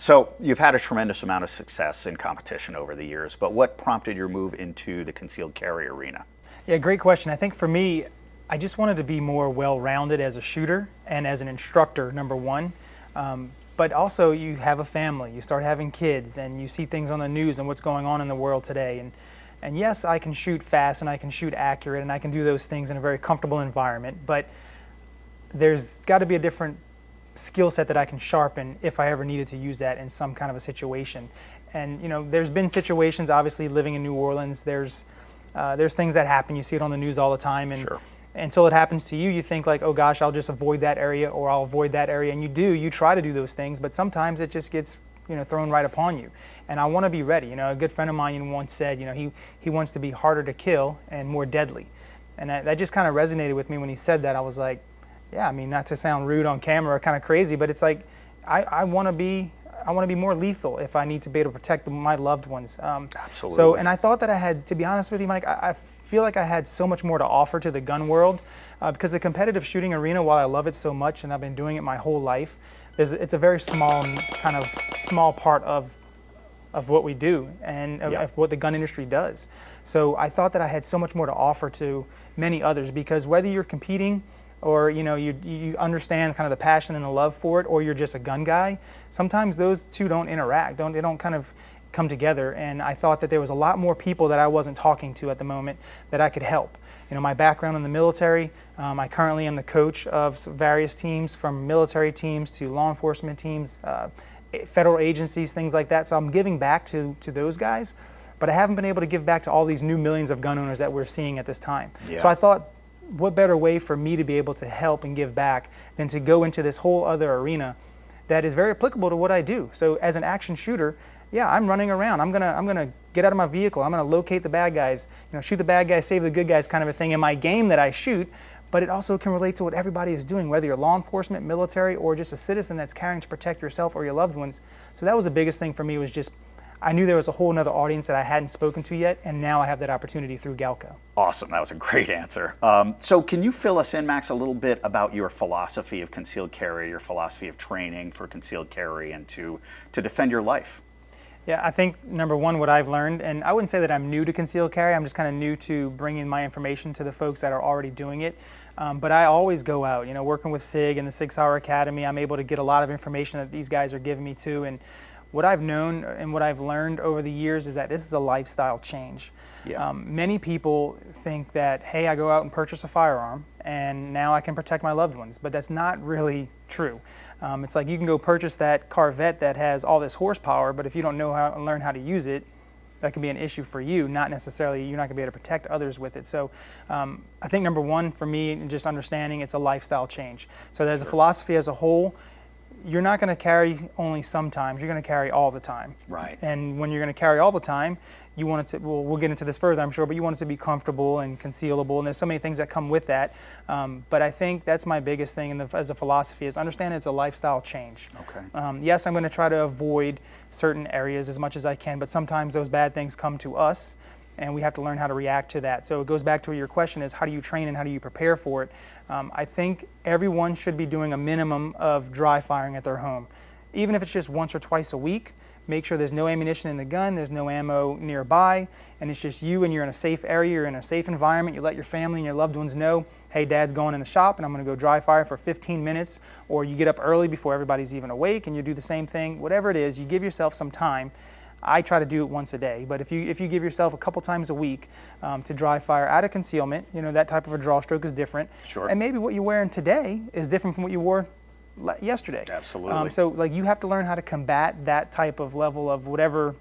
So you've had a tremendous amount of success in competition over the years, but what prompted your move into the concealed carry arena? Yeah, great question. I think for me, I just wanted to be more well-rounded as a shooter and as an instructor, number one. But also you have a family, you start having kids, and you see things on the news and what's going on in the world today. And yes, I can shoot fast and I can shoot accurate and I can do those things in a very comfortable environment, but there's got to be a different skill set that I can sharpen if I ever needed to use that in some kind of a situation. And you know, there's been situations, obviously living in New Orleans, there's things that happen, you see it on the news all the time, and Sure. until it happens to you, you think like, oh gosh, I'll just avoid that area, or I'll avoid that area, and you try to do those things, but sometimes it just gets, you know, thrown right upon you. And I want to be ready. You know, a good friend of mine once said, you know, he wants to be harder to kill and more deadly. And that just kind of resonated with me when he said that. I was like, yeah, I mean, not to sound rude on camera or kind of crazy, but it's like, I want to be more lethal if I need to be able to protect my loved ones. Absolutely. So, and I thought that I had, to be honest with you, Mike, I feel like I had so much more to offer to the gun world, because the competitive shooting arena, while I love it so much and I've been doing it my whole life, it's a very small part of what we do and of what the gun industry does. So I thought that I had so much more to offer to many others, because whether you're competing or you know you understand kind of the passion and the love for it, or you're just a gun guy, sometimes those two don't interact. They don't kind of come together. And I thought that there was a lot more people that I wasn't talking to at the moment that I could help. You know, my background in the military, I currently am the coach of various teams, from military teams to law enforcement teams, federal agencies, things like that. So I'm giving back to those guys, but I haven't been able to give back to all these new millions of gun owners that we're seeing at this time. Yeah. So I thought, what better way for me to be able to help and give back than to go into this whole other arena that is very applicable to what I do. So as an action shooter, yeah, I'm running around. I'm gonna get out of my vehicle. I'm gonna locate the bad guys. You know, shoot the bad guys, save the good guys, kind of a thing in my game that I shoot. But it also can relate to what everybody is doing, whether you're law enforcement, military, or just a citizen that's carrying to protect yourself or your loved ones. So that was the biggest thing for me, was just, I knew there was a whole nother audience that I hadn't spoken to yet, and now I have that opportunity through Galco. Awesome, that was a great answer. So can you fill us in, Max, a little bit about your philosophy of concealed carry, your philosophy of training for concealed carry, and to defend your life? Yeah, I think number one, what I've learned, and I wouldn't say that I'm new to concealed carry, I'm just kind of new to bringing my information to the folks that are already doing it. But I always go out, you know, working with SIG and the 6 Hour Academy, I'm able to get a lot of information that these guys are giving me too. And what I've known and what I've learned over the years is that this is a lifestyle change. Yeah. Many people think that, hey, I go out and purchase a firearm and now I can protect my loved ones, but that's not really true. It's like you can go purchase that Corvette that has all this horsepower, but if you don't know how and learn how to use it, that can be an issue for you, not necessarily you're not going to be able to protect others with it. So I think number one for me, just understanding it's a lifestyle change. So there's a philosophy as a whole. You're not going to carry only sometimes, you're going to carry all the time. Right. And when you're going to carry all the time, you want it to, well, we'll get into this further, I'm sure, but you want it to be comfortable and concealable, and there's so many things that come with that. But I think that's my biggest thing as a philosophy, is understand it's a lifestyle change. Okay. Yes, I'm going to try to avoid certain areas as much as I can, but sometimes those bad things come to us, and we have to learn how to react to that. So it goes back to your question is, how do you train and how do you prepare for it? I think everyone should be doing a minimum of dry firing at their home. Even if it's just once or twice a week, make sure there's no ammunition in the gun, there's no ammo nearby, and it's just you and you're in a safe area, you're in a safe environment. You let your family and your loved ones know, hey, Dad's going in the shop and I'm going to go dry fire for 15 minutes, or you get up early before everybody's even awake and you do the same thing. Whatever it is, you give yourself some time. I try to do it once a day, but if you give yourself a couple times a week to dry fire out of concealment, you know, that type of a draw stroke is different. Sure. And maybe what you're wearing today is different from what you wore yesterday. Absolutely. So like you have to learn how to combat that type of level of whatever,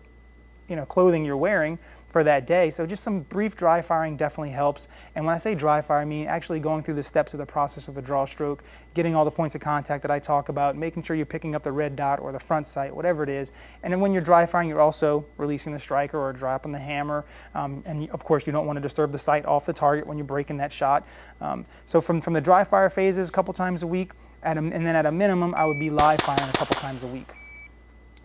you know, clothing you're wearing for that day. So just some brief dry firing definitely helps. And when I say dry fire, I mean actually going through the steps of the process of the draw stroke, getting all the points of contact that I talk about, making sure you're picking up the red dot or the front sight, whatever it is. And then when you're dry firing, you're also releasing the striker or dropping the hammer. And of course, you don't want to disturb the sight off the target when you're breaking that shot. So from the dry fire phases, a couple times a week, and then at a minimum, I would be live firing a couple times a week.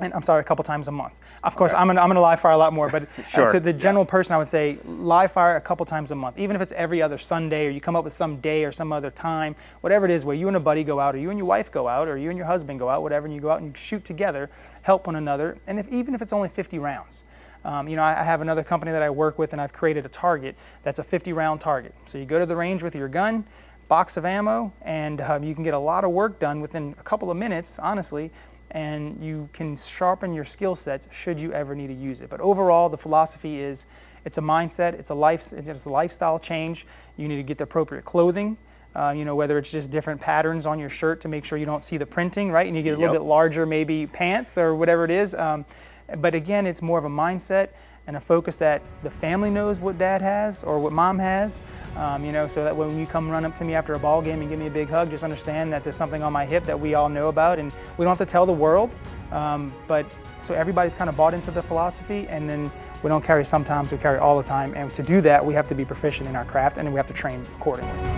And I'm sorry, a couple times a month. Of course, I'm gonna live fire a lot more, but Sure. to the general person, I would say live fire a couple times a month. Even if it's every other Sunday, or you come up with some day or some other time, whatever it is, where you and a buddy go out, or you and your wife go out, or you and your husband go out, whatever, and you go out and you shoot together, help one another, and even if it's only 50 rounds. You know, I have another company that I work with, and I've created a target that's a 50-round target. So you go to the range with your gun, box of ammo, and you can get a lot of work done within a couple of minutes, honestly, and you can sharpen your skill sets should you ever need to use it. But overall, the philosophy is it's a mindset, it's a lifestyle change. You need to get the appropriate clothing, you know, whether it's just different patterns on your shirt to make sure you don't see the printing, right? And you get a little bit larger, maybe pants or whatever it is. But again, it's more of a mindset and a focus that the family knows what dad has or what mom has, you know, so that when you come run up to me after a ball game and give me a big hug, just understand that there's something on my hip that we all know about, and we don't have to tell the world, but so everybody's kind of bought into the philosophy, and then we don't carry sometimes, we carry all the time, and to do that, we have to be proficient in our craft, and we have to train accordingly.